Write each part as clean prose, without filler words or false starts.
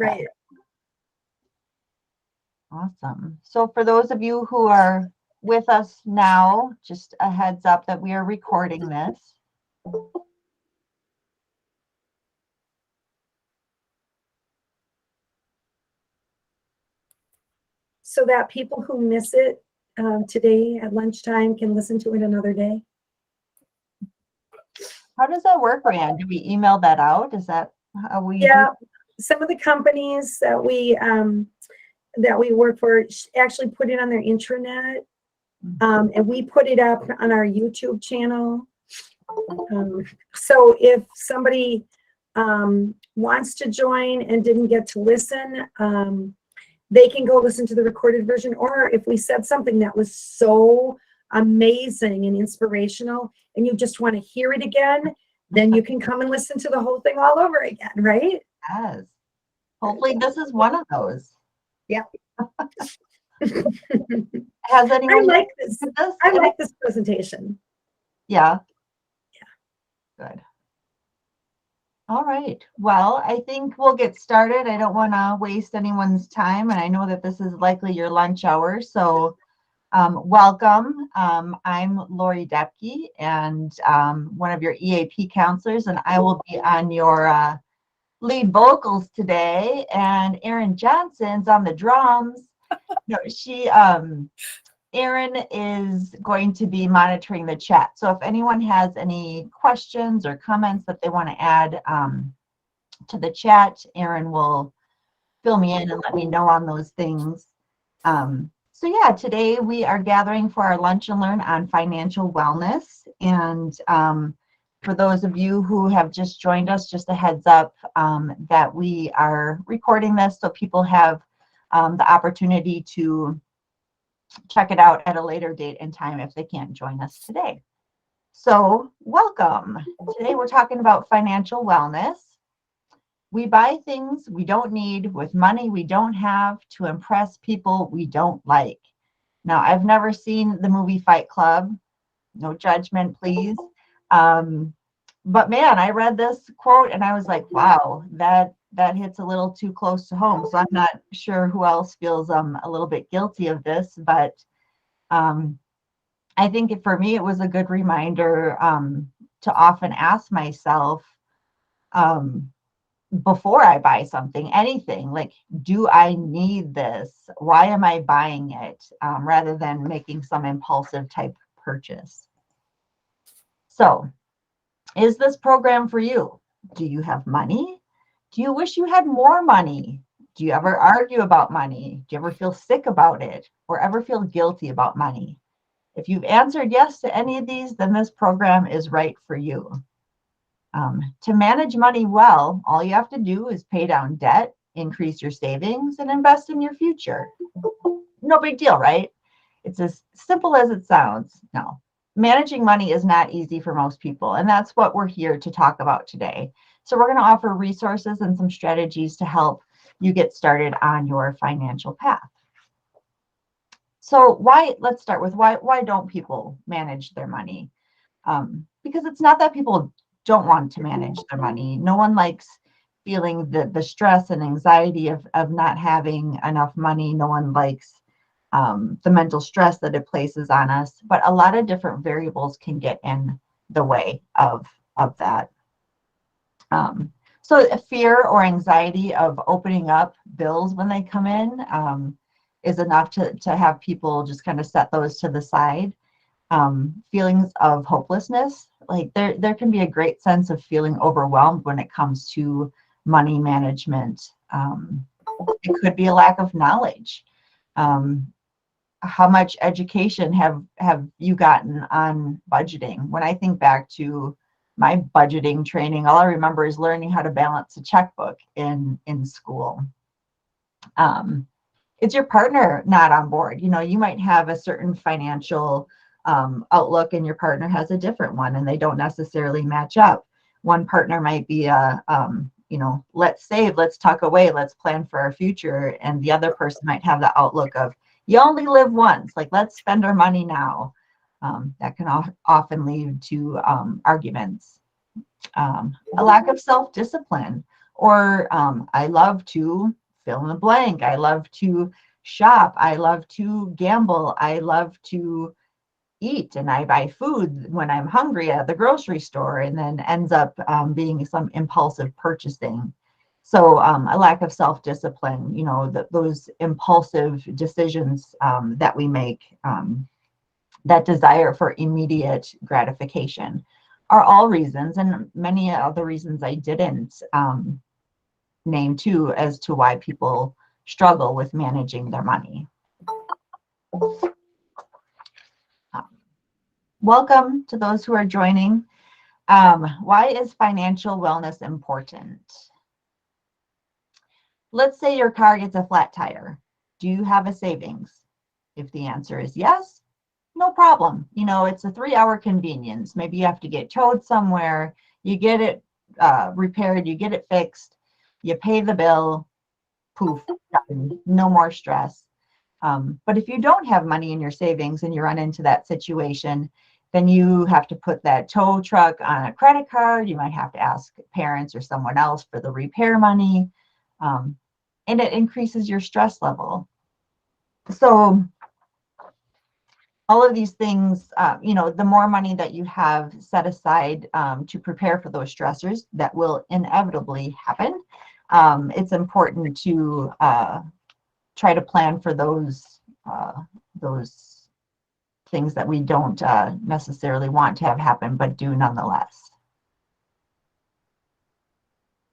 Okay. Right. Awesome. So for those of you who are with us now, just a heads up that we are recording this. So that people who miss it today at lunchtime can listen to it another day. How does that work, Rand? Do we email that out? Is that how we Yeah, do? some of the companies that we work for actually put it on their intranet, and we put it up on our YouTube channel. So if somebody wants to join and didn't get to listen, they can go listen to the recorded version. Or if we said something that was so amazing and inspirational and you just want to hear it again, then you can come and listen to the whole thing all over again, right? Yes. Hopefully this is one of those. Yeah. Has anyone I like this. looked at this? I like this presentation. Yeah. Good. All right. Well, I think we'll get started. I don't want to waste anyone's time, and I know that this is likely your lunch hour, so welcome. I'm Lori Depke, and one of your EAP counselors, and I will be on your lead vocals today, and Erin Johnson's on the drums. No, Erin is going to be monitoring the chat. So if anyone has any questions or comments that they want to add to the chat, Erin will fill me in and let me know on those things. So yeah, today we are gathering for our Lunch and Learn on financial wellness. And for those of you who have just joined us, just a heads up that we are recording this so people have the opportunity to check it out at a later date and time if they can't join us today. So welcome. Today we're talking about financial wellness. We buy things we don't need with money we don't have to impress people we don't like. Now, I've never seen the movie Fight Club. No judgment, please. But man, I read this quote and I was like, wow, that hits a little too close to home. So I'm not sure who else feels a little bit guilty of this, but I think for me, it was a good reminder to often ask myself before I buy something, anything, like, do I need this? Why am I buying it? Rather than making some impulsive type purchase. So, is this program for you? Do you have money? Do you wish you had more money? Do you ever argue about money? Do you ever feel sick about it or ever feel guilty about money? If you've answered yes to any of these, then this program is right for you. To manage money well, all you have to do is pay down debt, increase your savings, and invest in your future. No big deal, right? It's as simple as it sounds. No, managing money is not easy for most people, and that's what we're here to talk about today. So we're going to offer resources and some strategies to help you get started on your financial path. So let's start with why don't people manage their money? Because it's not that people don't want to manage their money. No one likes feeling the stress and anxiety of not having enough money. No one likes the mental stress that it places on us. But a lot of different variables can get in the way of that. So fear or anxiety of opening up bills when they come in is enough to have people just kind of set those to the side. Feelings of hopelessness, like there can be a great sense of feeling overwhelmed when it comes to money management. It could be a lack of knowledge. How much education have you gotten on budgeting? When I think back to my budgeting training, all I remember is learning how to balance a checkbook in school. Is your partner not on board? You might have a certain financial outlook and your partner has a different one and they don't necessarily match up. One partner might be let's save, let's tuck away, let's plan for our future. And the other person might have the outlook of, you only live once, like, let's spend our money now. That can often lead to arguments. A lack of self-discipline Or I love to fill in the blank. I love to shop. I love to gamble. I love to eat, and I buy food when I'm hungry at the grocery store, and then ends up being some impulsive purchasing. So a lack of self-discipline, those impulsive decisions that we make, that desire for immediate gratification, are all reasons, and many other reasons I didn't name too, as to why people struggle with managing their money. Welcome to those who are joining. Why is financial wellness important? Let's say your car gets a flat tire. Do you have a savings? If the answer is yes, no problem. It's a 3-hour convenience. Maybe you have to get towed somewhere. You get it repaired. You get it fixed. You pay the bill. Poof, done. No more stress. But if you don't have money in your savings and you run into that situation, then you have to put that tow truck on a credit card. You might have to ask parents or someone else for the repair money. And it increases your stress level. So all of these things, the more money that you have set aside to prepare for those stressors that will inevitably happen, it's important to try to plan for those things that we don't necessarily want to have happen, but do nonetheless.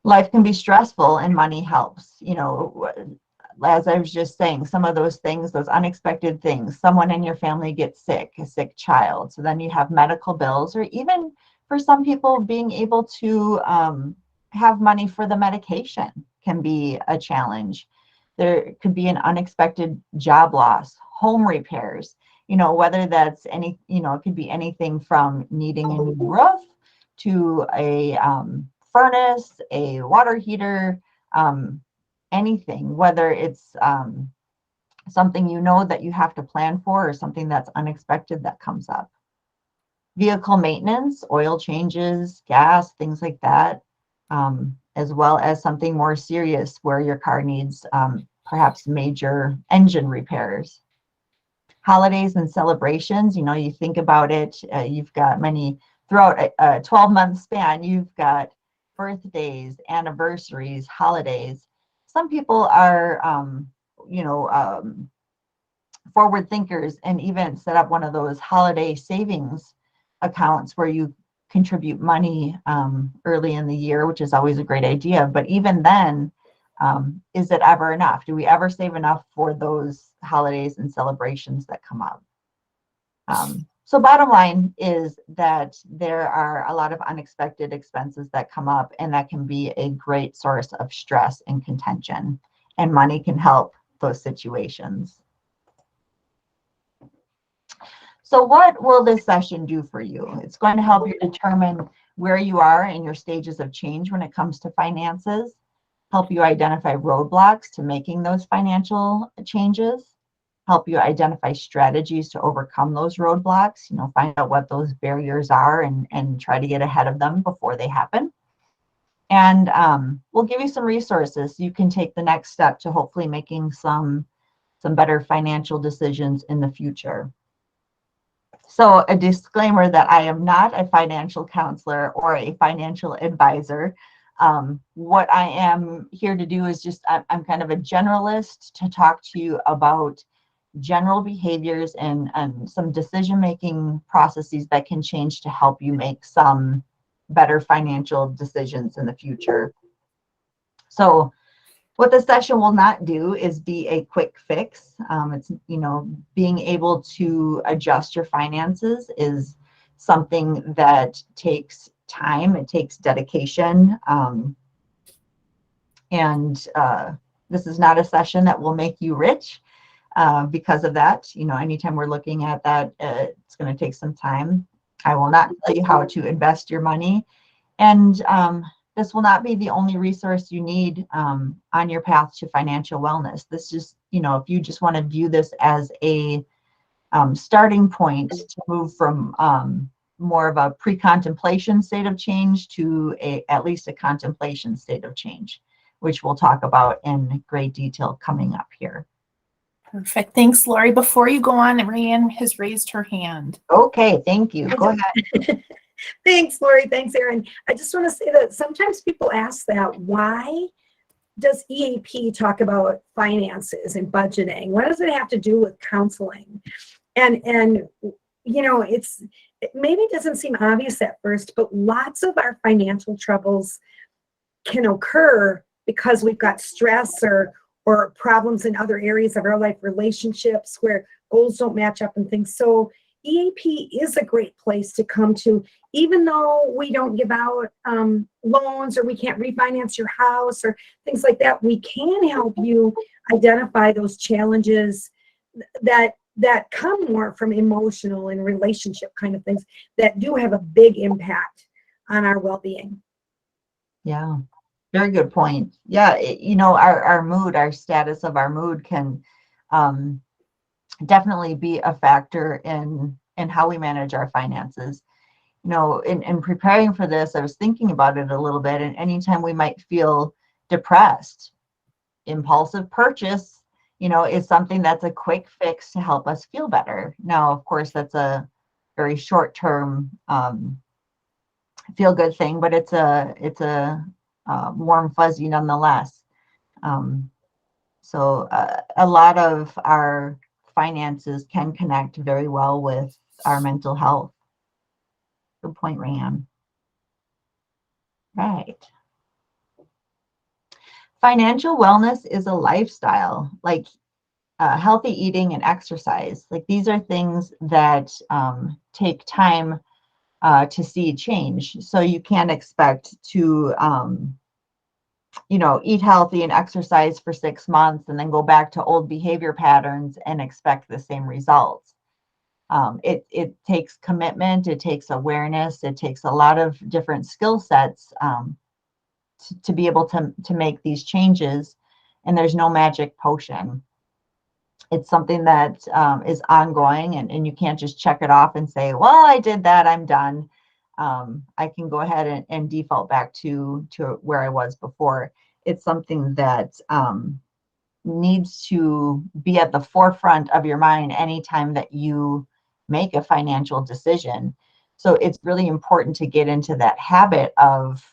Life can be stressful and money helps. As I was just saying, some of those things, those unexpected things, someone in your family gets sick, a sick child. So then you have medical bills, or even for some people, being able to have money for the medication can be a challenge. There could be an unexpected job loss, home repairs, whether that's it could be anything from needing a new roof to a furnace, a water heater, anything, whether it's something that you have to plan for, or something that's unexpected that comes up. Vehicle maintenance, oil changes, gas, things like that, as well as something more serious where your car needs perhaps major engine repairs. Holidays and celebrations, you think about it, you've got many throughout a 12-month span. You've got birthdays, anniversaries, holidays. Some people are, forward thinkers and even set up one of those holiday savings accounts where you contribute money early in the year, which is always a great idea. But even then, is it ever enough? Do we ever save enough for those holidays and celebrations that come up? So bottom line is that there are a lot of unexpected expenses that come up, and that can be a great source of stress and contention, and money can help those situations. So what will this session do for you? It's going to help you determine where you are in your stages of change when it comes to finances, help you identify roadblocks to making those financial changes, help you identify strategies to overcome those roadblocks, find out what those barriers are and try to get ahead of them before they happen. And we'll give you some resources so you can take the next step to hopefully making some better financial decisions in the future. So a disclaimer that I am not a financial counselor or a financial advisor. What I am here to do is I'm kind of a generalist to talk to you about general behaviors and some decision-making processes that can change to help you make some better financial decisions in the future. So what the session will not do is be a quick fix. It's, being able to adjust your finances is something that takes time, it takes dedication. And this is not a session that will make you rich because of that. Anytime we're looking at that, it's going to take some time. I will not tell you how to invest your money. And this will not be the only resource you need on your path to financial wellness. This just, if you just want to view this as a starting point to move from more of a pre-contemplation state of change to at least a contemplation state of change, which we'll talk about in great detail coming up here. Perfect. Thanks, Lori. Before you go on, Rayanne has raised her hand. Okay, thank you. Go ahead. Thanks, Lori. Thanks, Erin. I just want to say that sometimes people ask that, why does EAP talk about finances and budgeting? What does it have to do with counseling? And you know, it maybe doesn't seem obvious at first, but lots of our financial troubles can occur because we've got stress or problems in other areas of our life, relationships where goals don't match up and things. So EAP is a great place to come to, even though we don't give out loans, or we can't refinance your house or things like that. We can help you identify those challenges that come more from emotional and relationship kind of things that do have a big impact on our well-being. Yeah, very good point. Yeah, you know, our mood, our status of our mood can definitely be a factor in how we manage our finances. You know, in preparing for this, I was thinking about it a little bit, and anytime we might feel depressed, impulsive purchase, you know, is something that's a quick fix to help us feel better. Now, of course, that's a very short-term feel-good thing, but it's a warm fuzzy nonetheless. So a lot of our finances can connect very well with our mental health. Good point, Rayanne. Right. Financial wellness is a lifestyle, like healthy eating and exercise. Like, these are things that take time to see change. So you can't expect to, you know, eat healthy and exercise for 6 months and then go back to old behavior patterns and expect the same results. It takes commitment, it takes awareness, it takes a lot of different skill sets to be able to make these changes. And there's no magic potion. It's something that is ongoing, and you can't just check it off and say, well, I did that, I'm done. I can go ahead and default back to where I was before. It's something that needs to be at the forefront of your mind anytime that you make a financial decision. So it's really important to get into that habit of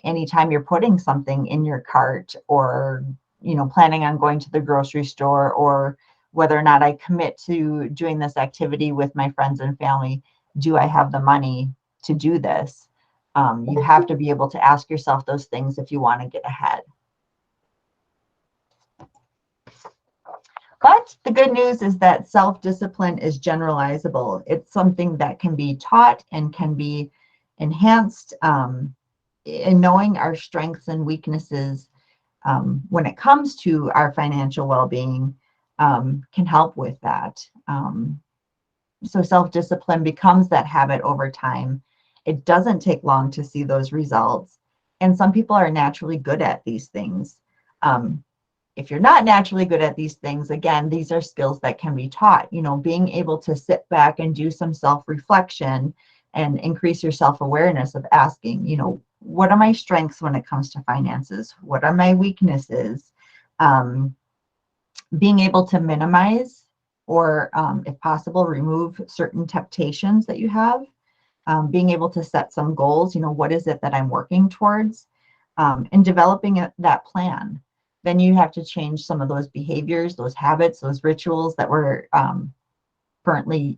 anytime you're putting something in your cart, or, you know, planning on going to the grocery store, or whether or not I commit to doing this activity with my friends and family, do I have the money to do this? You have to be able to ask yourself those things if you want to get ahead. But the good news is that self-discipline is generalizable. It's something that can be taught and can be enhanced. In knowing our strengths and weaknesses when it comes to our financial well-being can help with that. So self-discipline becomes that habit over time. It doesn't take long to see those results. And some people are naturally good at these things. If you're not naturally good at these things, again, these are skills that can be taught. You know, being able to sit back and do some self-reflection and increase your self-awareness of asking, you know, what are my strengths when it comes to finances? What are my weaknesses? Being able to minimize or, if possible, remove certain temptations that you have. Being able to set some goals, you know, what is it that I'm working towards? And developing that plan. Then you have to change some of those behaviors, those habits, those rituals that we're currently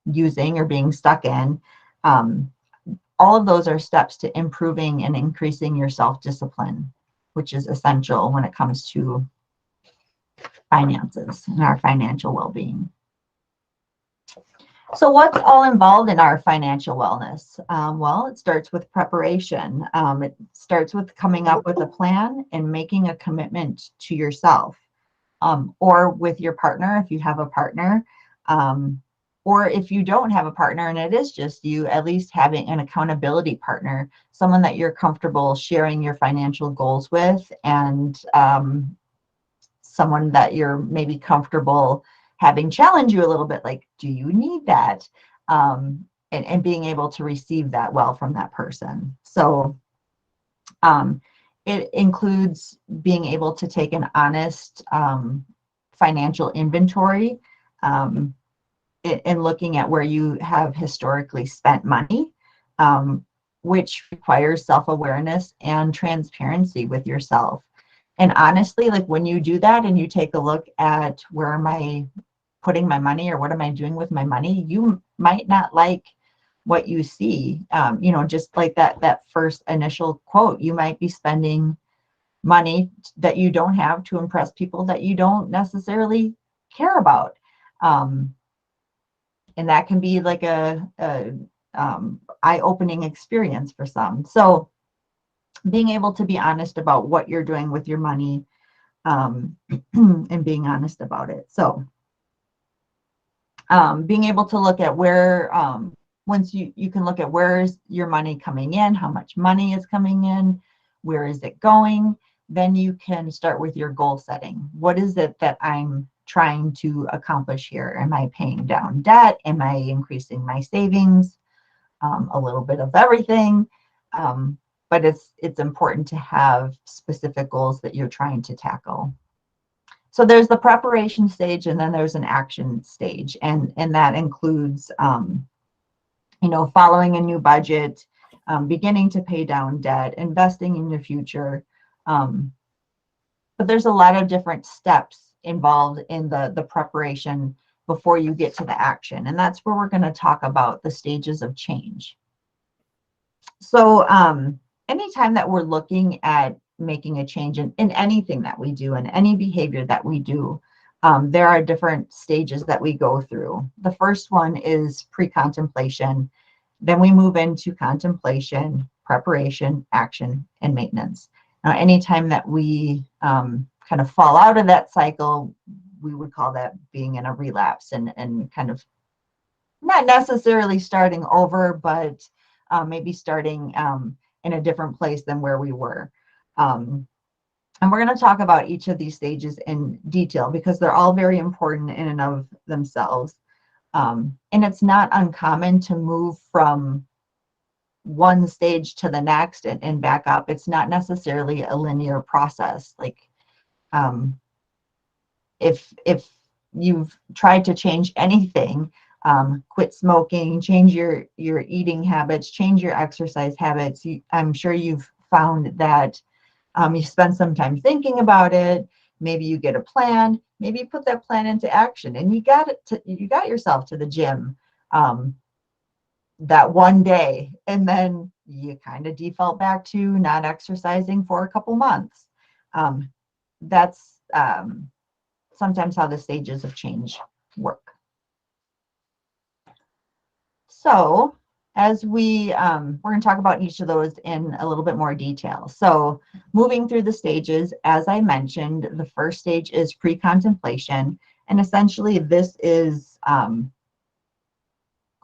using or being stuck in. All of those are steps to improving and increasing your self-discipline, which is essential when it comes to finances and our financial well-being. So what's all involved in our financial wellness? Well, it starts with preparation. It starts with coming up with a plan and making a commitment to yourself, or with your partner if you have a partner. Or if you don't have a partner and it is just you, at least having an accountability partner, someone that you're comfortable sharing your financial goals with, and someone that you're maybe comfortable having challenge you a little bit, like, do you need that? and being able to receive that well from that person. So it includes being able to take an honest financial inventory in looking at where you have historically spent money, which requires self-awareness and transparency with yourself. And honestly, like when you do that and you take a look at where am I putting my money or what am I doing with my money, you might not like what you see. Just like that first initial quote, you might be spending money that you don't have to impress people that you don't necessarily care about. And that can be like a eye-opening experience for some. So being able to be honest about what you're doing with your money, and being honest about it. So being able to look at where, once you can look at where is your money coming in, how much money is coming in, where is it going, then you can start with your goal setting. What is it that I'm trying to accomplish here? Am I paying down debt? Am I increasing my savings? A little bit of everything. But it's important to have specific goals that you're trying to tackle. So there's the preparation stage, and then there's an action stage, and that includes following a new budget, beginning to pay down debt, investing in your future. But there's a lot of different steps involved in the preparation before you get to the action, and that's where we're going to talk about the stages of change. So anytime that we're looking at making a change in anything that we do, in any behavior that we do, there are different stages that we go through. The first one is pre-contemplation. Then we move into contemplation, preparation, action, and maintenance. Now, anytime that we kind of fall out of that cycle, we would call that being in a relapse and kind of not necessarily starting over, but maybe starting in a different place than where we were. And we're going to talk about each of these stages in detail because they're all very important in and of themselves. And it's not uncommon to move from one stage to the next and back up. It's not necessarily a linear process. Like if you've tried to change anything, quit smoking, change your eating habits, change your exercise habits, I'm sure you've found that you spend some time thinking about it. Maybe you get a plan, maybe you put that plan into action, and you got yourself to the gym that one day, and then you kind of default back to not exercising for a couple months. That's sometimes how the stages of change work. So as we're going to talk about each of those in a little bit more detail. So moving through the stages, as I mentioned, the first stage is pre-contemplation. And essentially this is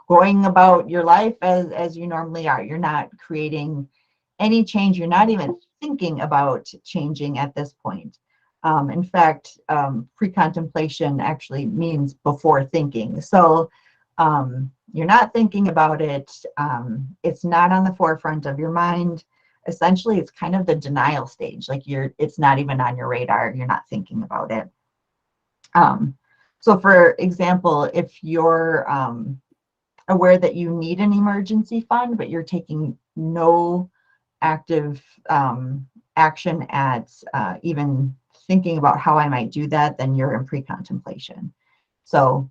going about your life as you normally are. You're not creating any change. You're not even thinking about changing at this point. In fact, pre-contemplation actually means before thinking. So you're not thinking about it. It's not on the forefront of your mind. Essentially, it's kind of the denial stage. Like it's not even on your radar. You're not thinking about it. So for example, if you're aware that you need an emergency fund, but you're taking no active action at even thinking about how I might do that, then you're in pre-contemplation. So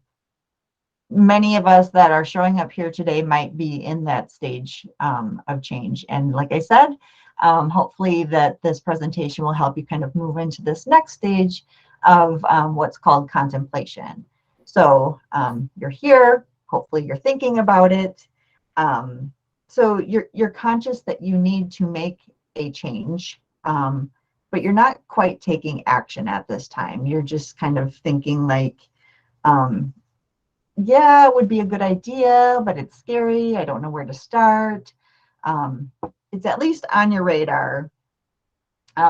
many of us that are showing up here today might be in that stage of change. And like I said, hopefully that this presentation will help you kind of move into this next stage of what's called contemplation. So you're here, hopefully you're thinking about it. So you're conscious that you need to make a change, but you're not quite taking action at this time. You're just kind of thinking like, yeah, it would be a good idea, but it's scary. I don't know where to start. It's at least on your radar.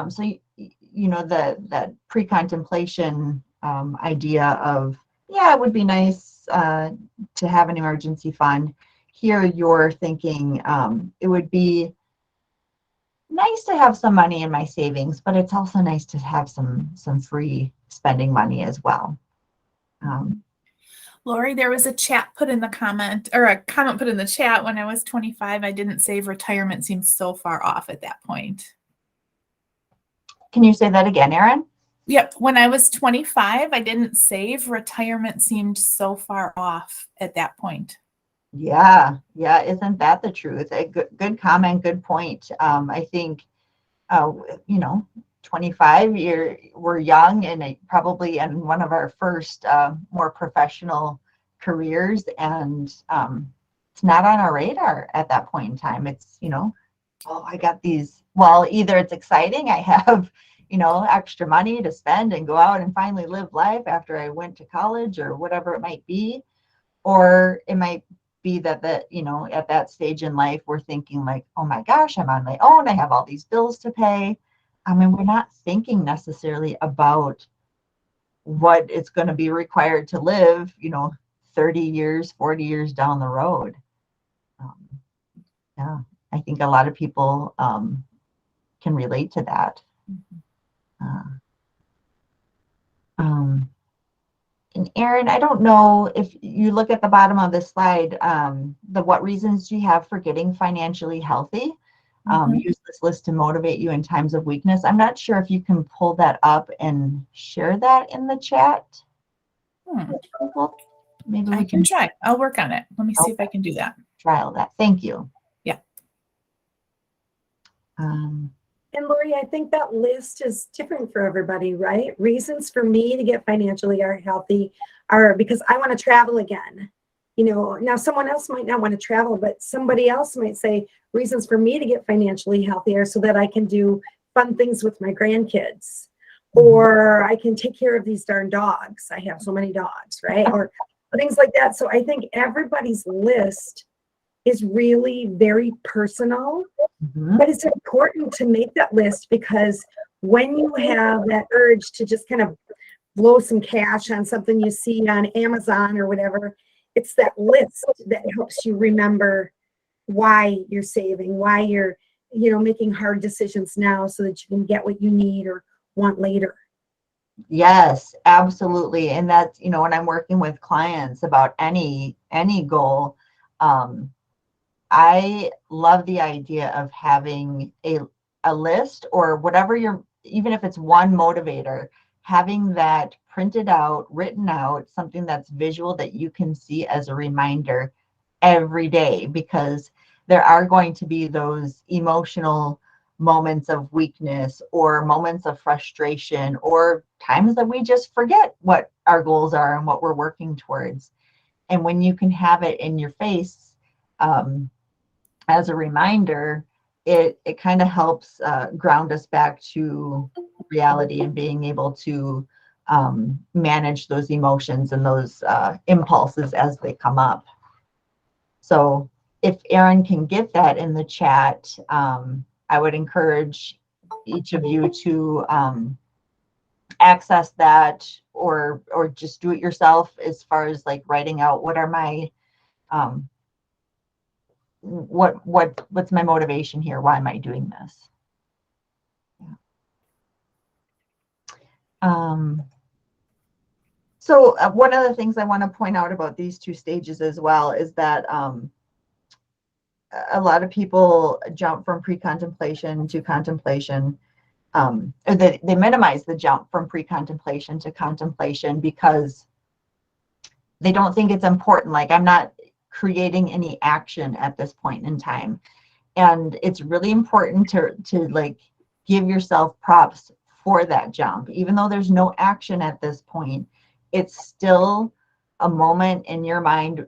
So, that pre-contemplation idea of, yeah, it would be nice to have an emergency fund. Here you're thinking it would be nice to have some money in my savings, but it's also nice to have some free spending money as well. Lori, there was a chat put in the comment, or a comment put in the chat: when I was 25, I didn't save. Retirement seems so far off at that point. Can you say that again, Erin? Yep. When I was 25, I didn't save. Retirement seemed so far off at that point. Yeah, isn't that the truth? A good comment, good point. I think, 25, we're young and probably in one of our first more professional careers, and it's not on our radar at that point in time. It's, oh, I got these, well, either it's exciting, I have, extra money to spend and go out and finally live life after I went to college or whatever it might be, or it might be that at that stage in life, we're thinking like, oh my gosh, I'm on my own. I have all these bills to pay. I mean, we're not thinking necessarily about what it's going to be required to live, 30 years, 40 years down the road. Yeah, I think a lot of people can relate to that. And Erin, I don't know if you look at the bottom of this slide, what reasons do you have for getting financially healthy? Use this list to motivate you in times of weakness. I'm not sure if you can pull that up and share that in the chat. Well, maybe I can try. I'll work on it. Let me see if I can do that. Trial that. Thank you. Yeah. And Lori, I think that list is different for everybody, right? Reasons for me to get financially healthy are because I want to travel again. Now someone else might not want to travel, but somebody else might say reasons for me to get financially healthy are so that I can do fun things with my grandkids, or I can take care of these darn dogs. I have so many dogs, right? Or things like that. So I think everybody's list is really very personal, but it's important to make that list, because when you have that urge to just kind of blow some cash on something you see on Amazon or whatever, it's that list that helps you remember why you're saving, why you're, making hard decisions now so that you can get what you need or want later. Yes, absolutely. And that's, when I'm working with clients about any goal, I love the idea of having a list or whatever even if it's one motivator, having that printed out, written out, something that's visual that you can see as a reminder every day, because there are going to be those emotional moments of weakness or moments of frustration or times that we just forget what our goals are and what we're working towards. And when you can have it in your face as a reminder, it kind of helps ground us back to reality and being able to manage those emotions and those impulses as they come up. So if Erin can get that in the chat, I would encourage each of you to access that or just do it yourself, as far as like writing out what are my what's my motivation here? Why am I doing this? Yeah. So one of the things I want to point out about these two stages as well is that a lot of people jump from pre-contemplation to contemplation, or they minimize the jump from pre-contemplation to contemplation because they don't think it's important. Like, I'm not creating any action at this point in time. And it's really important to like give yourself props for that jump. Even though there's no action at this point, it's still a moment in your mind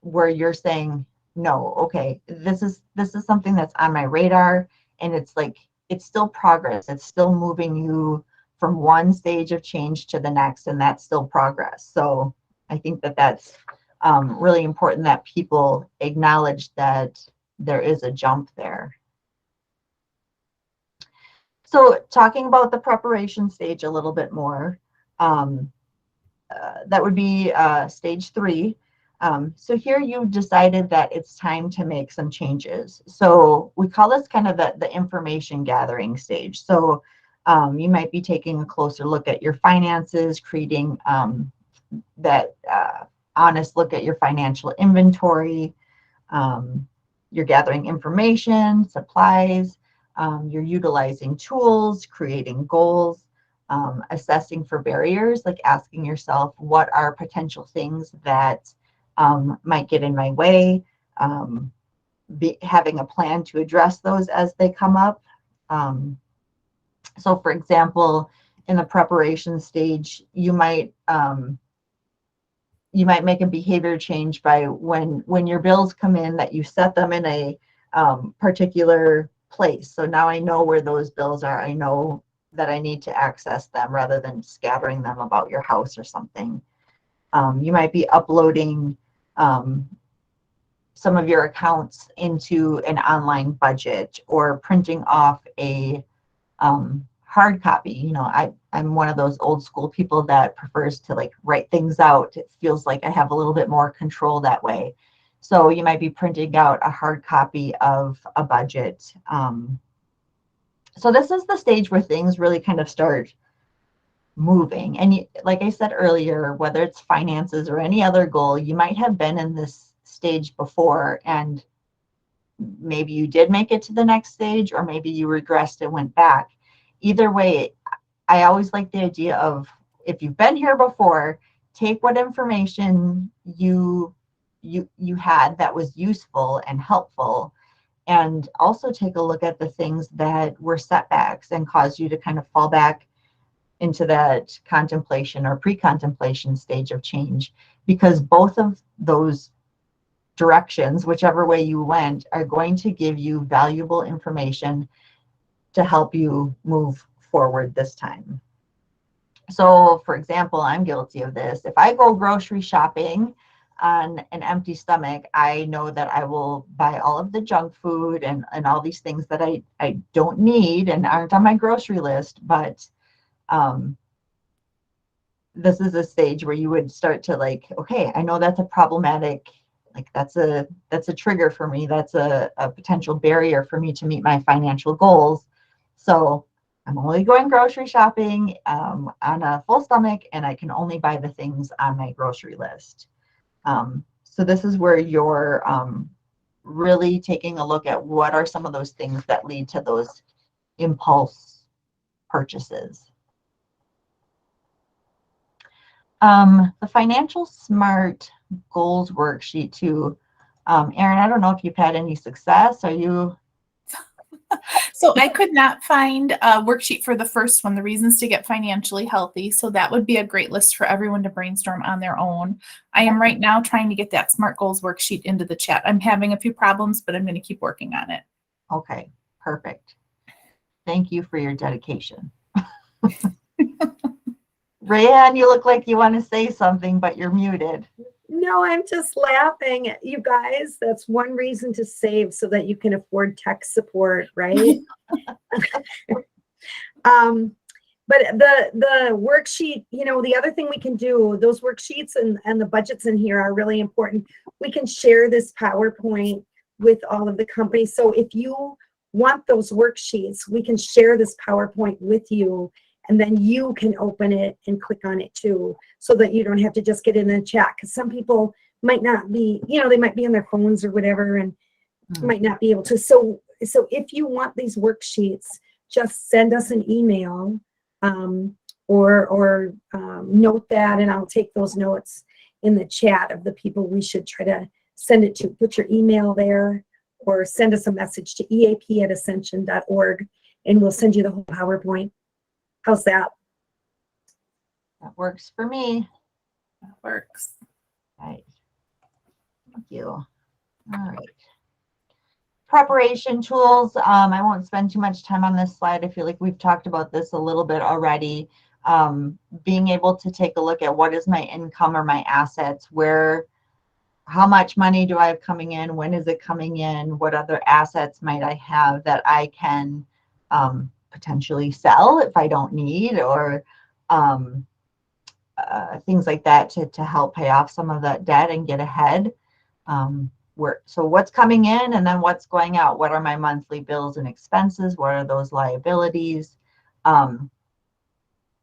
where you're saying, no, okay, this is something that's on my radar, and it's like, it's still progress. It's still moving you from one stage of change to the next, and that's still progress. So I think that that's really important that people acknowledge that there is a jump there. So talking about the preparation stage a little bit more, that would be stage 3. So here you've decided that it's time to make some changes. So we call this kind of the information gathering stage. So you might be taking a closer look at your finances, creating that honest look at your financial inventory. You're gathering information, supplies, you're utilizing tools, creating goals, assessing for barriers, like asking yourself, what are potential things that might get in my way, having a plan to address those as they come up. So for example, in the preparation stage, you might make a behavior change by when your bills come in, that you set them in a particular place. So now I know where those bills are. I know that I need to access them rather than scattering them about your house or something. You might be uploading some of your accounts into an online budget, or printing off a hard copy. You know, I'm one of those old school people that prefers to like write things out. It feels like I have a little bit more control that way. So you might be printing out a hard copy of a budget. So this is the stage where things really kind of start moving. And like I said earlier, whether it's finances or any other goal, you might have been in this stage before, and maybe you did make it to the next stage, or maybe you regressed and went back. Either way, I always like the idea of, if you've been here before, take what information you had that was useful and helpful, and also take a look at the things that were setbacks and caused you to kind of fall back into that contemplation or pre-contemplation stage of change, because both of those directions, whichever way you went, are going to give you valuable information to help you move forward this time. So for example, I'm guilty of this. If I go grocery shopping on an empty stomach, I know that I will buy all of the junk food and all these things that I don't need and aren't on my grocery list. But this is a stage where you would start to like, okay, I know that's a problematic, like that's a trigger for me. That's a potential barrier for me to meet my financial goals. So I'm only going grocery shopping on a full stomach, and I can only buy the things on my grocery list. So this is where you're really taking a look at what are some of those things that lead to those impulse purchases. The Financial Smart Goals worksheet too. Erin, I don't know if you've had any success. Are you? So I could not find a worksheet for the first one, the reasons to get financially healthy. So that would be a great list for everyone to brainstorm on their own. I am right now trying to get that SMART Goals worksheet into the chat. I'm having a few problems, but I'm going to keep working on it. Okay, perfect. Thank you for your dedication. Rayanne, you look like you want to say something, but you're muted. No, I'm just laughing. You guys, that's one reason to save, so that you can afford tech support, right? But the worksheet, you know, the other thing we can do, those worksheets and the budgets in here are really important. We can share this PowerPoint with all of the companies. So if you want those worksheets, we can share this PowerPoint with you, and then you can open it and click on it too, so that you don't have to just get in the chat. Because some people might not be, you know, they might be on their phones or whatever, and might not be able to. So if you want these worksheets, just send us an email or note that, and I'll take those notes in the chat of the people we should try to send it to. Put your email there, or send us a message to eap@ascension.org, and we'll send you the whole PowerPoint. How's that? That works for me. That works. Right. Thank you. All right. Preparation tools. I won't spend too much time on this slide. I feel like we've talked about this a little bit already. Being able to take a look at what is my income or my assets, how much money do I have coming in? When is it coming in? What other assets might I have that I can potentially sell if I don't need, or things like that to help pay off some of that debt and get ahead. So what's coming in and then what's going out? What are my monthly bills and expenses? What are those liabilities? And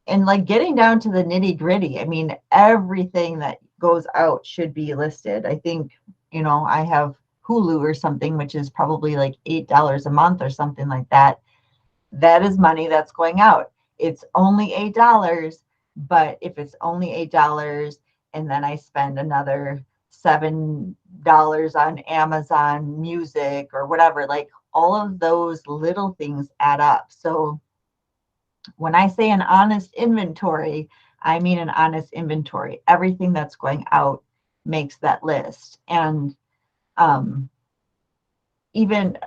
like getting down to the nitty gritty. I mean, everything that goes out should be listed. I think, I have Hulu or something, which is probably like $8 a month or something like that. That is money that's going out. It's only $8, but if it's only $8 and then I spend another $7 on Amazon Music or whatever, like all of those little things add up. So when I say an honest inventory, I mean an honest inventory. Everything that's going out makes that list. And even,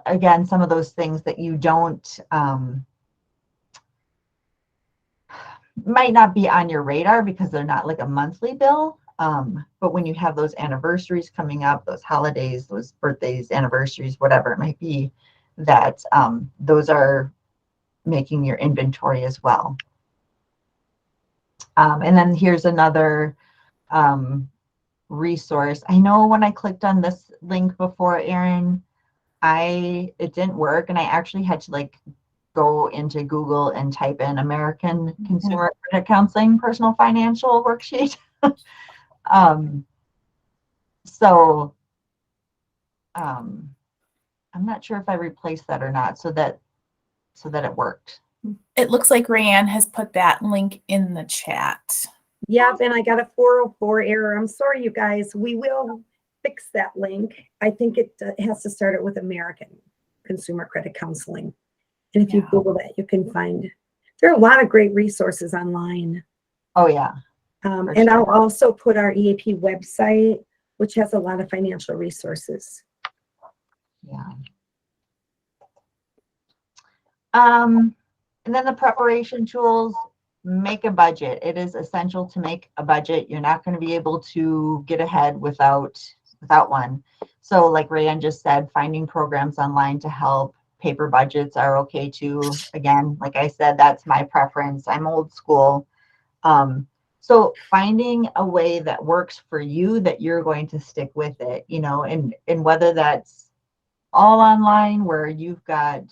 again, some of those things that you don't, might not be on your radar because they're not like a monthly bill. But when you have those anniversaries coming up, those holidays, those birthdays, anniversaries, whatever it might be, that those are making your inventory as well. And then here's another resource. I know when I clicked on this link before, Erin, it didn't work, and I actually had to like go into Google and type in American Consumer Credit Counseling Personal Financial Worksheet. So I'm not sure if I replaced that or not, so that it worked. It looks like Rayanne has put that link in the chat. Yep, and I got a 404 error. I'm sorry, you guys. We will fix that link. I think it has to start it with American Consumer Credit Counseling. And if you Google that, you can find, there are a lot of great resources online. Oh, yeah. And I'll also put our EAP website, which has a lot of financial resources. Yeah. And then the preparation tools, make a budget. It is essential to make a budget. You're not going to be able to get ahead without one. So like Rayanne just said, finding programs online to help. Paper budgets are okay too. Again, like I said, that's my preference. I'm old school. So finding a way that works for you, that you're going to stick with it, and whether that's all online where you've got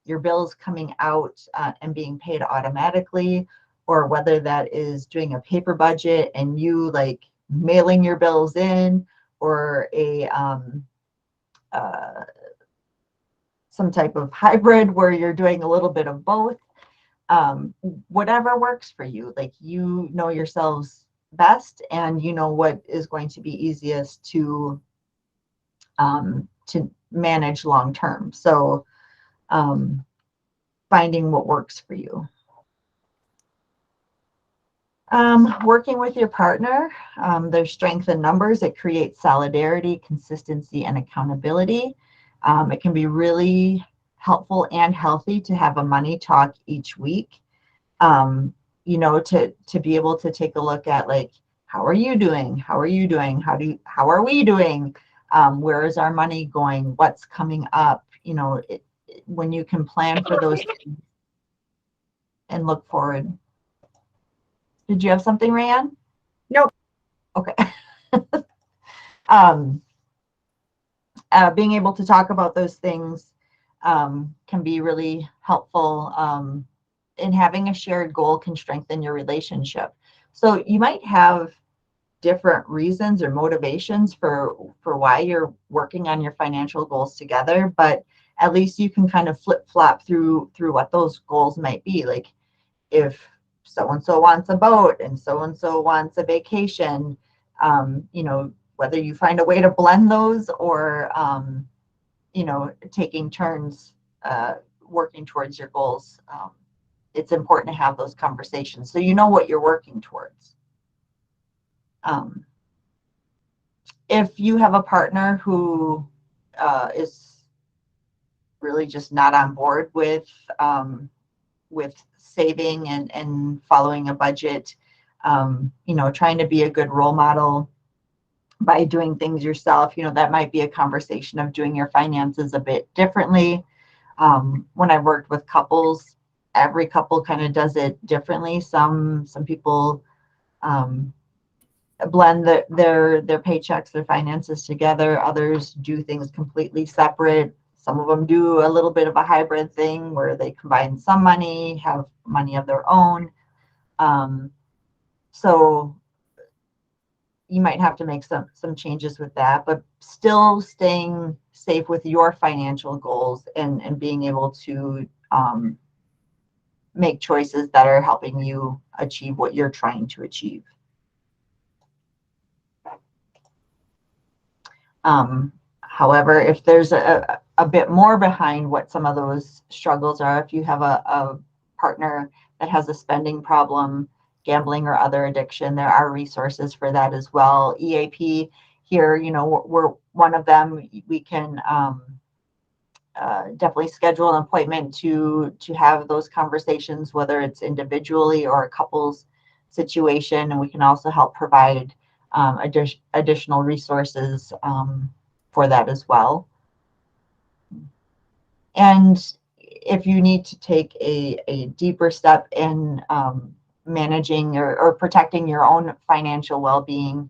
your bills coming out and being paid automatically, or whether that is doing a paper budget and you like mailing your bills in, or some type of hybrid where you're doing a little bit of both. Whatever works for you, like you know yourselves best, and you know what is going to be easiest to manage long term. So finding what works for you. Working with your partner, there's strength in numbers. It creates solidarity, consistency, and accountability. It can be really helpful and healthy to have a money talk each week. To be able to take a look at like, how are you doing? How are you doing? How are we doing? Where is our money going? What's coming up? When you can plan for those things and look forward. Did you have something, Rayanne? Nope. Okay. Being able to talk about those things can be really helpful, and having a shared goal can strengthen your relationship. So you might have different reasons or motivations for why you're working on your financial goals together, but at least you can kind of flip-flop through what those goals might be. Like if so-and-so wants a boat and so-and-so wants a vacation, whether you find a way to blend those or, taking turns working towards your goals. It's important to have those conversations so you know what you're working towards. If you have a partner who is really just not on board with saving and following a budget, trying to be a good role model by doing things yourself, that might be a conversation of doing your finances a bit differently. When I worked with couples, every couple kind of does it differently. Some people blend their paychecks, their finances together. Others do things completely separate. Some of them do a little bit of a hybrid thing where they combine some money, have money of their own. So you might have to make some changes with that, but still staying safe with your financial goals and being able to make choices that are helping you achieve what you're trying to achieve. However, if there's a bit more behind what some of those struggles are, if you have a partner that has a spending problem, gambling or other addiction, there are resources for that as well. EAP here, we're one of them. We can definitely schedule an appointment to have those conversations, whether it's individually or a couples situation, and we can also help provide additional resources for that as well. And if you need to take a deeper step in managing or protecting your own financial well-being,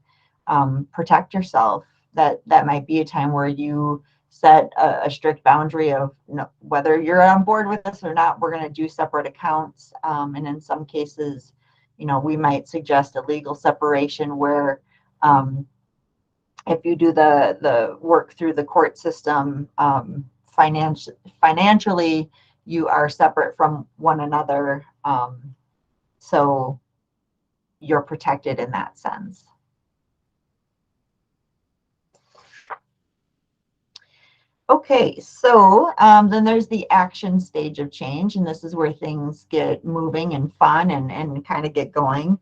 protect yourself. That might be a time where you set a strict boundary of whether you're on board with this or not. We're going to do separate accounts, and in some cases, we might suggest a legal separation where if you do the work through the court system, financially you are separate from one another, so you're protected in that sense. Okay, so then there's the action stage of change, and this is where things get moving and fun and kind of get going.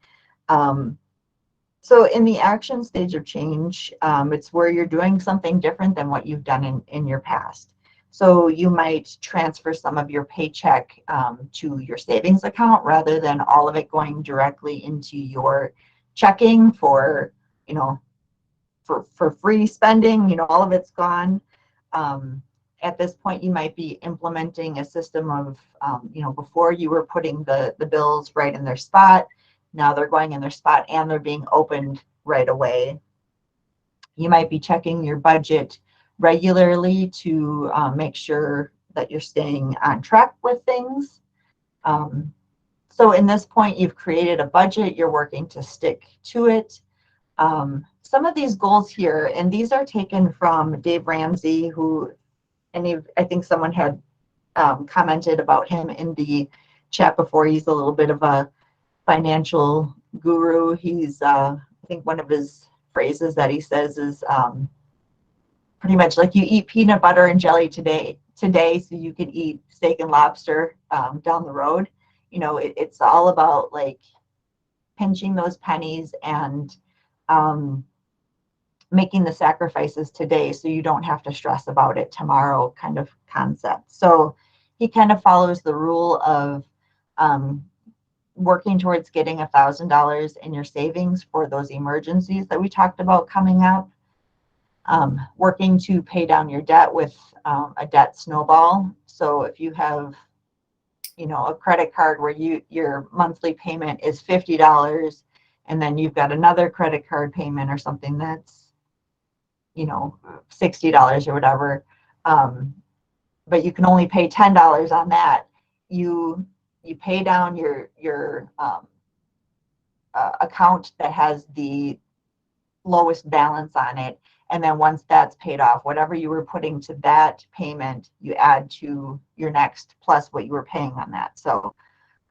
So in the action stage of change, it's where you're doing something different than what you've done in your past. So you might transfer some of your paycheck to your savings account rather than all of it going directly into your checking for free spending. All of it's gone. At this point, you might be implementing a system of, before you were putting the bills right in their spot. Now they're going in their spot and they're being opened right away. You might be checking your budget regularly to make sure that you're staying on track with things. So in this point, you've created a budget, you're working to stick to it. Some of these goals here, and these are taken from Dave Ramsey, I think someone had commented about him in the chat before. He's a little bit of a financial guru. He's, I think one of his phrases that he says is pretty much like, you eat peanut butter and jelly today so you can eat steak and lobster down the road. It's all about like pinching those pennies and making the sacrifices today so you don't have to stress about it tomorrow kind of concept. So he kind of follows the rule of working towards getting $1,000 in your savings for those emergencies that we talked about coming up. Working to pay down your debt with a debt snowball. So if you have, a credit card where your monthly payment is $50, and then you've got another credit card payment or something that's, $60 or whatever, but you can only pay $10 on that. You pay down your account that has the lowest balance on it, and then once that's paid off, whatever you were putting to that payment, you add to your next plus what you were paying on that. So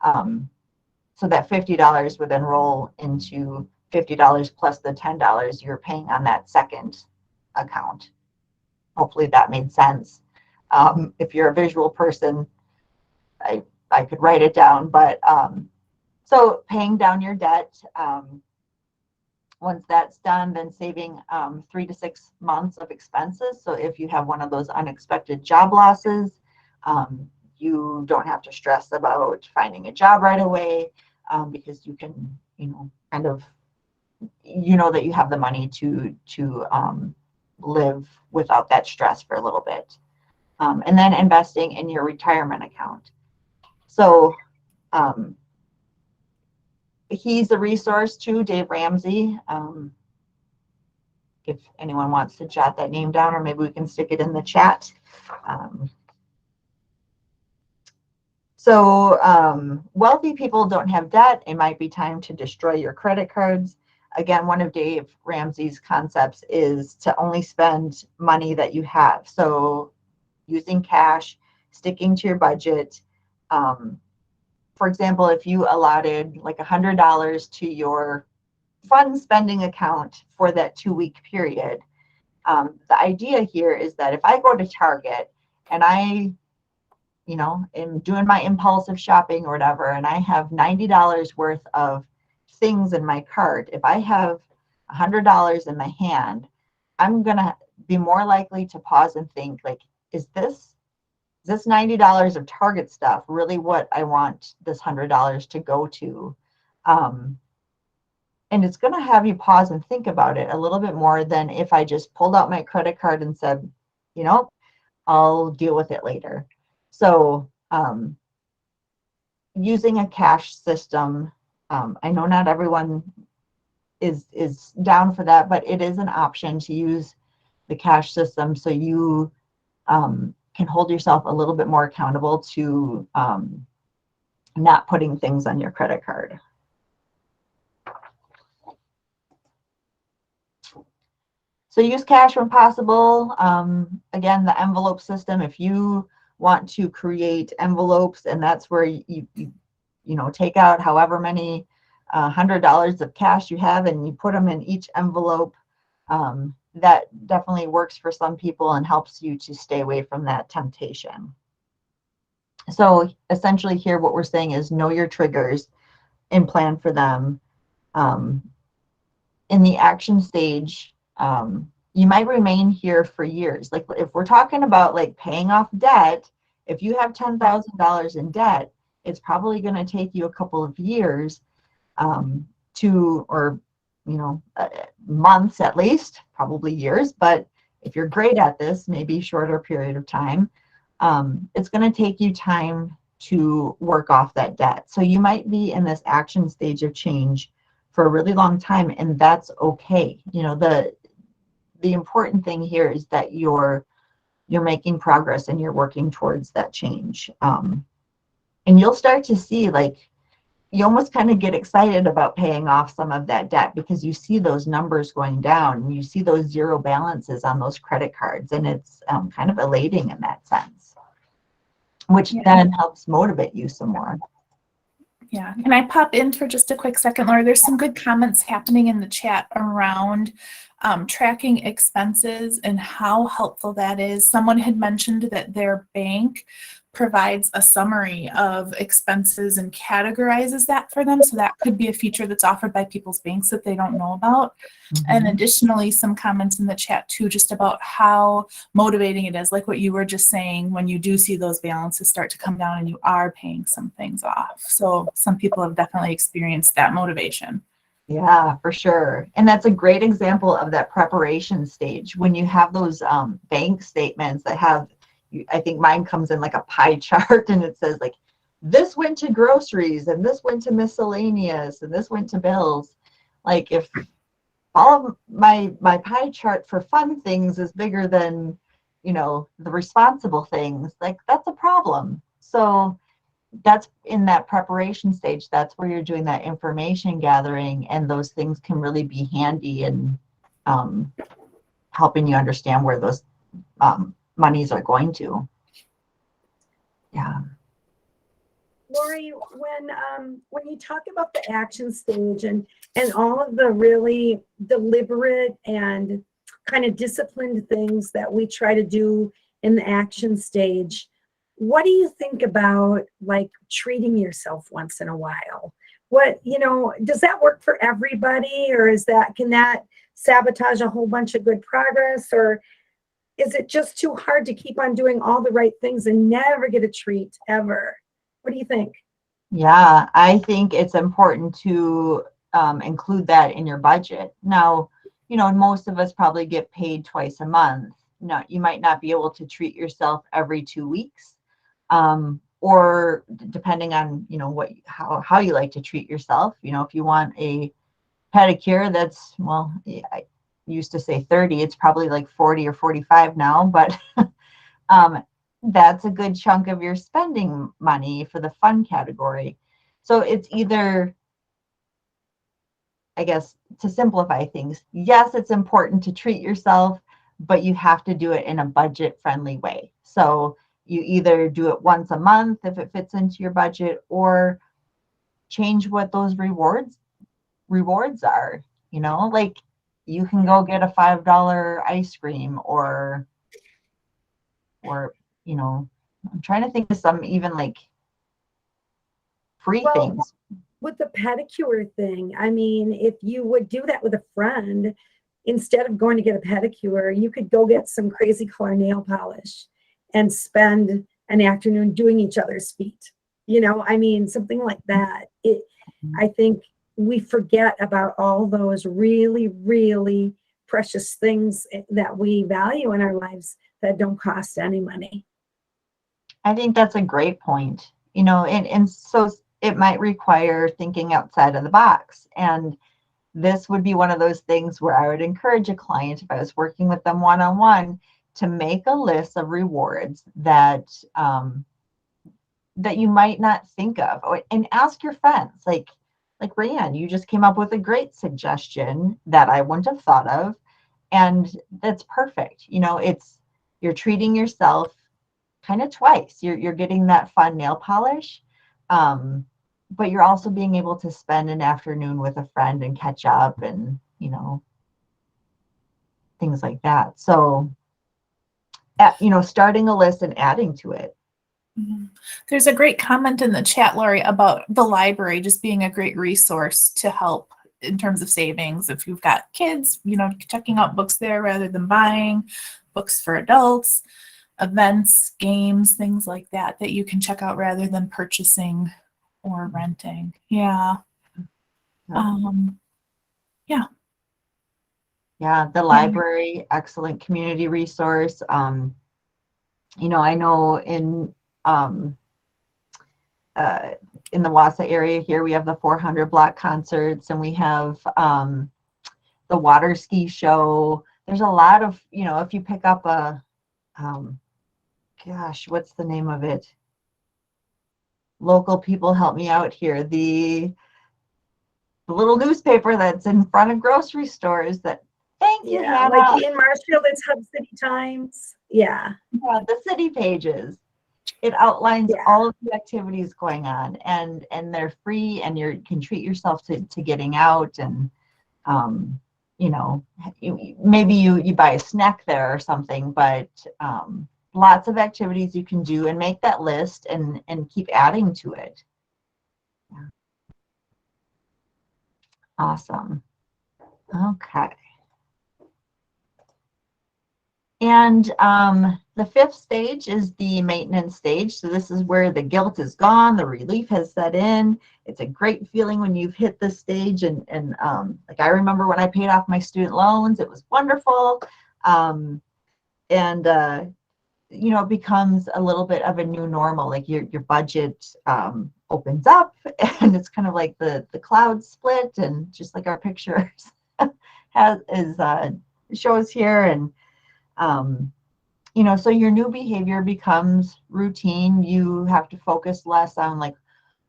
so that $50 would then roll into $50 plus the $10 you're paying on that second account. Hopefully that made sense. If you're a visual person, I could write it down, but so paying down your debt, once that's done, then saving 3 to 6 months of expenses. So if you have one of those unexpected job losses, you don't have to stress about finding a job right away, because you can, kind of, that you have the money to live without that stress for a little bit. And then investing in your retirement account. So he's a resource too, Dave Ramsey. If anyone wants to jot that name down, or maybe we can stick it in the chat. Wealthy people don't have debt. It might be time to destroy your credit cards. Again, one of Dave Ramsey's concepts is to only spend money that you have. So using cash, sticking to your budget. For example, if you allotted like $100 to your fund spending account for that 2-week period, the idea here is that if I go to Target and I am doing my impulsive shopping or whatever, and I have $90 worth of things in my cart, if I have $100 in my hand, I'm going to be more likely to pause and think, like, is this $90 of Target stuff really what I want this $100 to go to? And it's going to have you pause and think about it a little bit more than if I just pulled out my credit card and said, I'll deal with it later. So using a cash system, I know not everyone is down for that, but it is an option to use the cash system so you can hold yourself a little bit more accountable to not putting things on your credit card. So use cash when possible. Again, the envelope system, if you want to create envelopes, and that's where you take out however many $100 of cash you have and you put them in each envelope, that definitely works for some people and helps you to stay away from that temptation. So essentially here what we're saying is know your triggers and plan for them. In the action stage, you might remain here for years. Like if we're talking about like paying off debt, if you have $10,000 in debt, it's probably going to take you a couple of years months at least, probably years. But if you're great at this, maybe shorter period of time, it's going to take you time to work off that debt. So you might be in this action stage of change for a really long time, and that's okay. The important thing here is that you're making progress and you're working towards that change. And you'll start to see, like, you almost kind of get excited about paying off some of that debt because you see those numbers going down and you see those zero balances on those credit cards, and it's kind of elating in that sense, which then helps motivate you some more. Yeah. Can I pop in for just a quick second, Laura? There's some good comments happening in the chat around tracking expenses and how helpful that is. Someone had mentioned that their bank provides a summary of expenses and categorizes that for them. So that could be a feature that's offered by people's banks that they don't know about. Mm-hmm. And additionally, some comments in the chat too, just about how motivating it is, like what you were just saying, when you do see those balances start to come down and you are paying some things off. So some people have definitely experienced that motivation. Yeah, for sure. And that's a great example of that preparation stage. When you have those bank statements that have, I think mine comes in like a pie chart, and it says like, this went to groceries and this went to miscellaneous and this went to bills. Like if all of my pie chart for fun things is bigger than, the responsible things, like that's a problem. So that's in that preparation stage. That's where you're doing that information gathering, and those things can really be handy in helping you understand where those monies are going to. Yeah. Lori, when you talk about the action stage and all of the really deliberate and kind of disciplined things that we try to do in the action stage, what do you think about like treating yourself once in a while? Does that work for everybody, or can that sabotage a whole bunch of good progress, or is it just too hard to keep on doing all the right things and never get a treat ever? What do you think? Yeah, I think it's important to include that in your budget. Now, most of us probably get paid twice a month. No, you might not be able to treat yourself every 2 weeks. or depending on, how you like to treat yourself. If you want a pedicure, that's, well, I used to say 30, it's probably like 40 or 45 now, but that's a good chunk of your spending money for the fun category. So it's either, I guess, to simplify things, yes, it's important to treat yourself, but you have to do it in a budget-friendly way. So you either do it once a month if it fits into your budget, or change what those rewards are. Like you can go get a $5 ice cream, or I'm trying to think of some even like free things. With the pedicure thing, I mean, if you would do that with a friend, instead of going to get a pedicure, you could go get some crazy color nail polish and spend an afternoon doing each other's feet. I mean, something like that. I think we forget about all those really, really precious things that we value in our lives that don't cost any money. I think that's a great point. And so it might require thinking outside of the box. And this would be one of those things where I would encourage a client, if I was working with them one-on-one, to make a list of rewards that that you might not think of, and ask your friends. Like Rayanne, you just came up with a great suggestion that I wouldn't have thought of, and that's perfect. You're treating yourself kind of twice. You're getting that fun nail polish, but you're also being able to spend an afternoon with a friend and catch up, and things like that. So starting a list and adding to it. Mm-hmm. There's a great comment in the chat, Lori, about the library just being a great resource to help in terms of savings. If you've got kids, checking out books there rather than buying books for adults, events, games, things like that you can check out rather than purchasing or renting. Yeah. Yeah, the library, excellent community resource. I know in the Wausau area here, we have the 400 block concerts, and we have the water ski show. There's a lot of, if you pick up a, what's the name of it? Local people, help me out here. The little newspaper that's in front of grocery stores that, thank you, Hannah. Like in Marshfield, it's Hub City Times. Yeah, the city pages. It outlines all of the activities going on, and they're free, and you can treat yourself to getting out, and maybe you buy a snack there or something, but lots of activities you can do, and make that list and keep adding to it. Yeah. Awesome. Okay. And the fifth stage is the maintenance stage. So this is where the guilt is gone, the relief has set in. It's a great feeling when you've hit this stage. And like I remember when I paid off my student loans, it was wonderful. It becomes a little bit of a new normal. Like your budget opens up, and it's kind of like the clouds split, and just like our pictures shows here. And so your new behavior becomes routine. You have to focus less on like,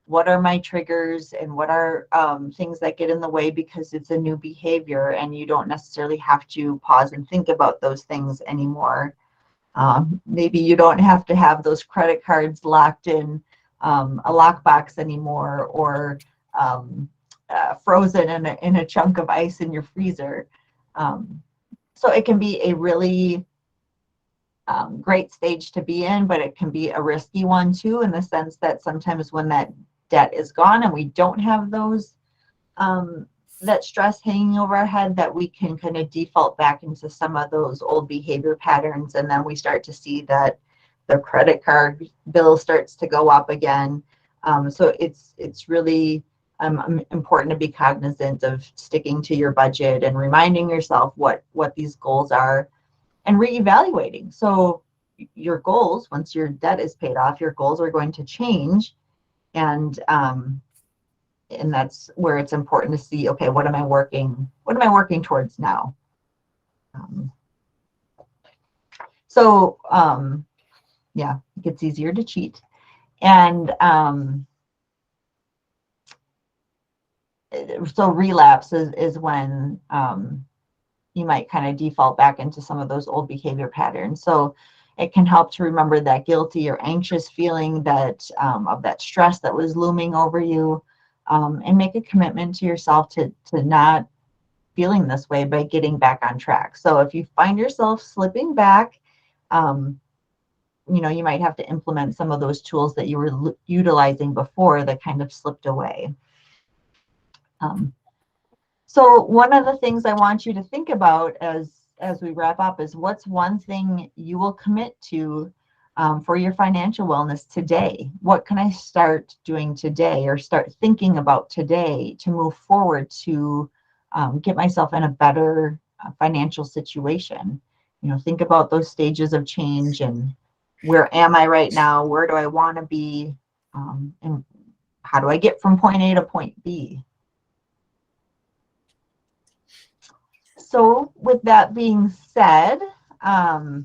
what are my triggers and what are things that get in the way, because it's a new behavior, and you don't necessarily have to pause and think about those things anymore. Maybe you don't have to have those credit cards locked in a lockbox anymore, or frozen in a chunk of ice in your freezer. So it can be a really great stage to be in, but it can be a risky one too, in the sense that sometimes when that debt is gone and we don't have those that stress hanging over our head, that we can kind of default back into some of those old behavior patterns, and then we start to see that the credit card bill starts to go up again. So it's really important to be cognizant of sticking to your budget and reminding yourself what these goals are, and reevaluating. So your goals, once your debt is paid off, your goals are going to change. And that's where it's important to see, okay, what am I working towards now? Yeah, it gets easier to cheat. And so relapse is when you might kind of default back into some of those old behavior patterns. So it can help to remember that guilty or anxious feeling that of that stress that was looming over you, and make a commitment to yourself to not feeling this way by getting back on track. So if you find yourself slipping back, you might have to implement some of those tools that you were utilizing before that kind of slipped away. So one of the things I want you to think about as we wrap up is, what's one thing you will commit to for your financial wellness today? What can I start doing today, or start thinking about today to move forward to get myself in a better financial situation? Think about those stages of change, and where am I right now? Where do I want to be? And how do I get from point A to point B? So with that being said, are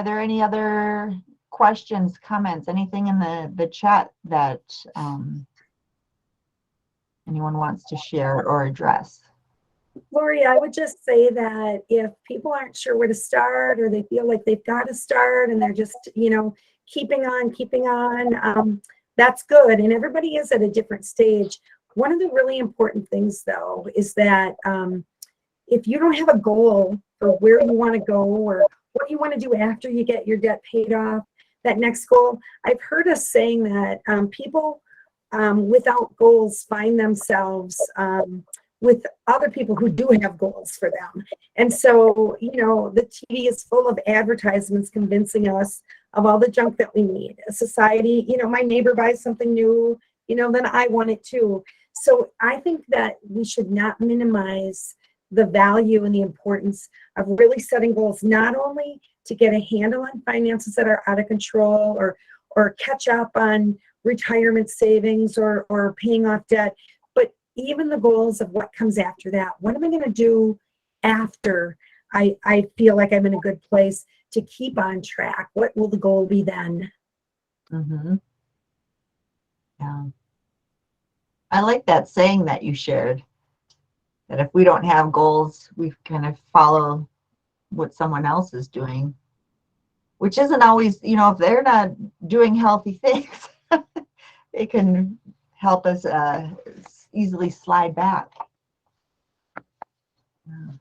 there any other questions, comments, anything in the chat that anyone wants to share or address? Lori, I would just say that if people aren't sure where to start, or they feel like they've got to start and they're just, keeping on, that's good. And everybody is at a different stage. One of the really important things, though, is that if you don't have a goal for where you want to go, or what you want to do after you get your debt paid off, that next goal, I've heard us saying that people without goals find themselves with other people who do have goals for them. And so, the TV is full of advertisements convincing us of all the junk that we need. A society, my neighbor buys something new, then I want it too. So I think that we should not minimize the value and the importance of really setting goals, not only to get a handle on finances that are out of control, or catch up on retirement savings, or paying off debt, but even the goals of what comes after that. What am I going to do after I feel like I'm in a good place to keep on track? What will the goal be then? Mm-hmm. Yeah. I like that saying that you shared, that if we don't have goals, we kind of follow what someone else is doing, which isn't always, if they're not doing healthy things, they can help us easily slide back. Yeah.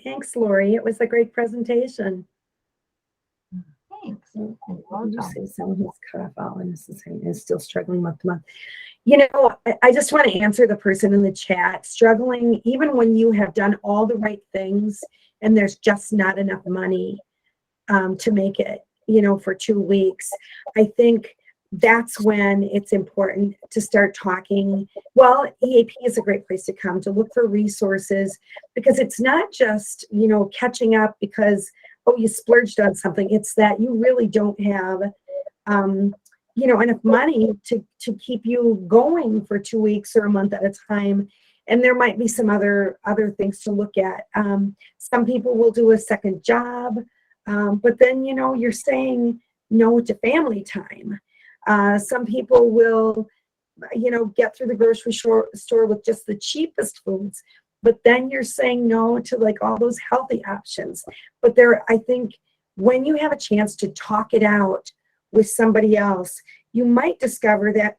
Thanks, Lori. It was a great presentation. Thanks. You say someone who's cut off all and is still struggling month to month. I just want to answer the person in the chat. Struggling, even when you have done all the right things and there's just not enough money to make it, for 2 weeks. I think that's when it's important to start talking. Well, EAP is a great place to come to look for resources, because it's not just, catching up because, you splurged on something. It's that you really don't have, enough money to keep you going for 2 weeks or a month at a time. And there might be some other things to look at. Some people will do a second job, but then, you're saying no to family time. Some people will, get through the grocery store with just the cheapest foods, but then you're saying no to like all those healthy options. But I think when you have a chance to talk it out with somebody else, you might discover that,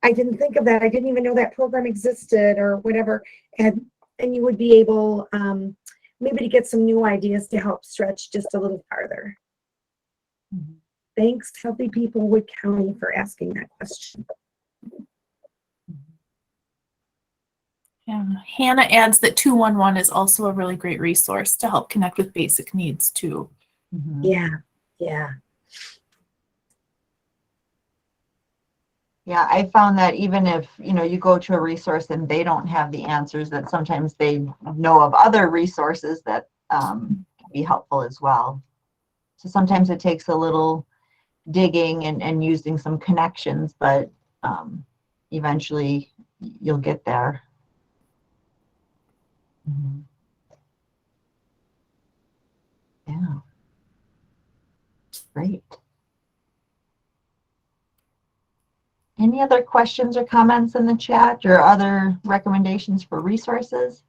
I didn't think of that. I didn't even know that program existed, or whatever. And you would be able maybe to get some new ideas to help stretch just a little farther. Mm-hmm. Thanks, Healthy People Wood County, for asking that question. Yeah. Hannah adds that 211 is also a really great resource to help connect with basic needs too. Mm-hmm. Yeah. Yeah, I found that even if, you go to a resource and they don't have the answers, that sometimes they know of other resources that can be helpful as well. So sometimes it takes a little digging and using some connections, but eventually you'll get there. Mhm. Yeah. Great. Any other questions or comments in the chat or other recommendations for resources?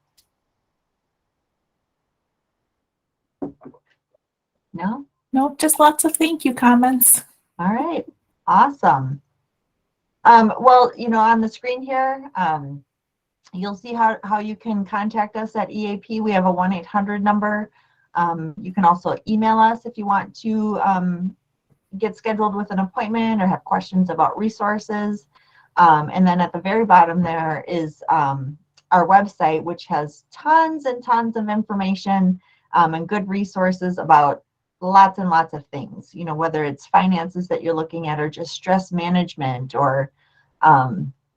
No? Nope, just lots of thank you comments. All right. Awesome. Well, on the screen here, you'll see how you can contact us at EAP. We have a 1-800 number. You can also email us if you want to get scheduled with an appointment or have questions about resources. And then at the very bottom there is our website, which has tons and tons of information and good resources about lots and lots of things, whether it's finances that you're looking at or just stress management or,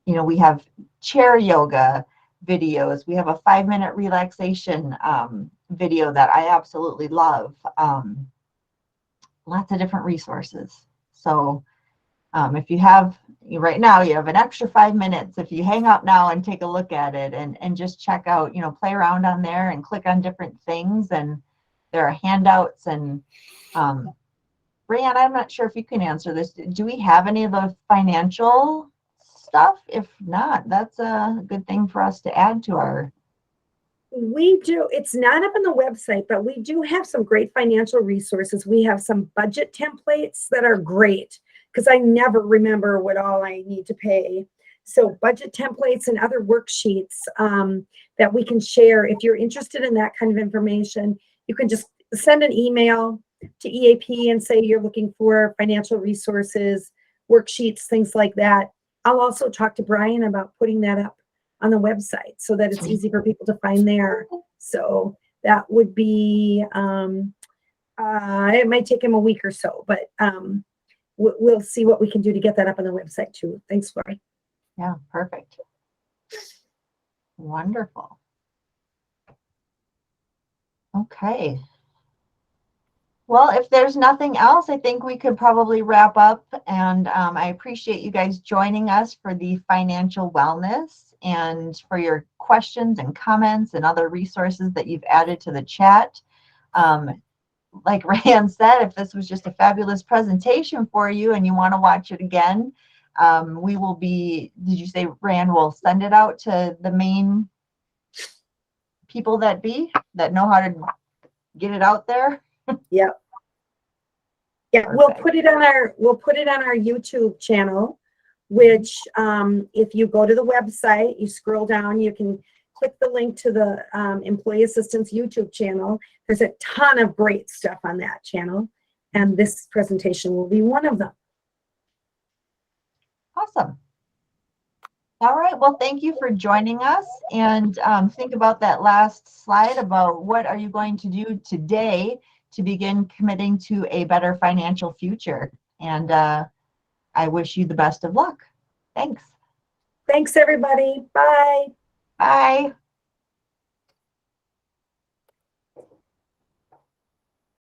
we have chair yoga videos. We have a 5-minute relaxation video that I absolutely love. Lots of different resources. So if you have, right now, you have an extra 5 minutes. If you hang up now and take a look at it and just check out, play around on there and click on different things. And there are handouts and Brianna, I'm not sure if you can answer this. Do we have any of the financial stuff? If not, that's a good thing for us to add to our. We do. It's not up on the website, but we do have some great financial resources. We have some budget templates that are great because I never remember what all I need to pay. So budget templates and other worksheets that we can share. If you're interested in that kind of information, you can just send an email to EAP and say you're looking for financial resources, worksheets, things like that. I'll also talk to Brian about putting that up on the website so that it's easy for people to find there. So that would be, it might take him a week or so, but we'll see what we can do to get that up on the website too. Thanks, Lori. Yeah, perfect. Wonderful. Okay. Well, if there's nothing else, I think we could probably wrap up. And I appreciate you guys joining us for the financial wellness and for your questions and comments and other resources that you've added to the chat. Like Rand said, if this was just a fabulous presentation for you and you want to watch it again, we will be, did you say, Rand, will send it out to the main people that know how to get it out there? Yep. Yeah, Perfect. we'll put it on our YouTube channel, which if you go to the website, you scroll down, you can click the link to the Employee Assistance YouTube channel. There's a ton of great stuff on that channel, and this presentation will be one of them. Awesome. All right. Well, thank you for joining us. And think about that last slide about what are you going to do today to begin committing to a better financial future. And I wish you the best of luck. Thanks. Thanks, everybody. Bye. Bye.